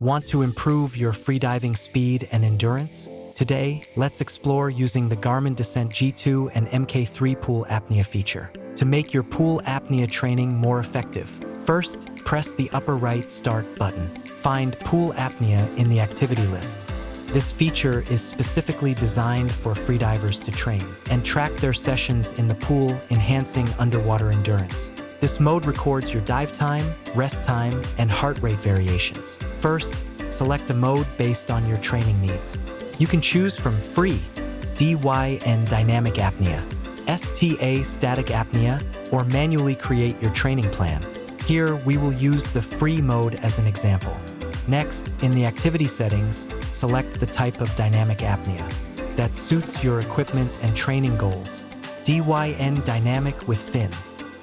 Want to improve your freediving speed and endurance? Today, let's explore using the Garmin Descent G2 and Mk3 pool apnea feature to make your pool apnea training more effective. First, press the upper right Start button. Find Pool Apnea in the activity list. This feature is specifically designed for freedivers to train and track their sessions in the pool, enhancing underwater endurance. This mode records your dive time, rest time, and heart rate variations. First, select a mode based on your training needs. You can choose from Free, DY, Dynamic Apnea, STA Static Apnea, or manually create your training plan. Here, we will use the Free mode as an example. Next, in the activity settings, select the type of dynamic apnea that suits your equipment and training goals. DYN Dynamic with fin,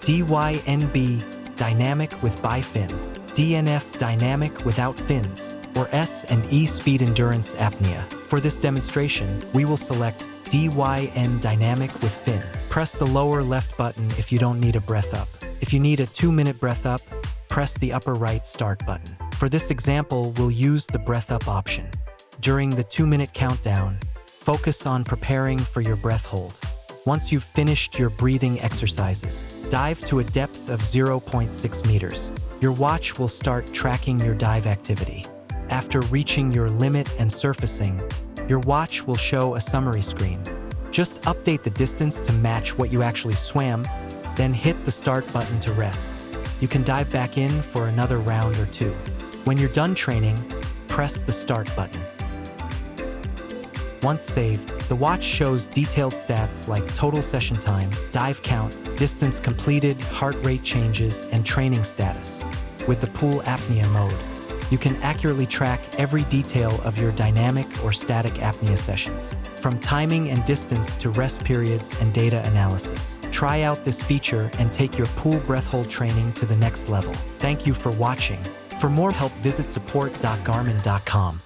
DYNB Dynamic with bifin, DNF Dynamic without fins, or S and E Speed Endurance Apnea. For this demonstration, we will select DYN Dynamic with fin. Press the lower left button if you don't need a breath up. If you need a 2-minute breath up, press the upper right Start button. For this example, we'll use the breath up option. During the 2-minute countdown, focus on preparing for your breath hold. Once you've finished your breathing exercises, dive to a depth of 0.6 meters. Your watch will start tracking your dive activity. After reaching your limit and surfacing, your watch will show a summary screen. Just update the distance to match what you actually swam, then hit the Start button to rest. You can dive back in for another round or two. When you're done training, press the Start button. Once saved, the watch shows detailed stats like total session time, dive count, distance completed, heart rate changes, and training status. With the pool apnea mode, you can accurately track every detail of your dynamic or static apnea sessions, from timing and distance to rest periods and data analysis. Try out this feature and take your pool breath hold training to the next level. Thank you for watching. For more help, visit support.garmin.com.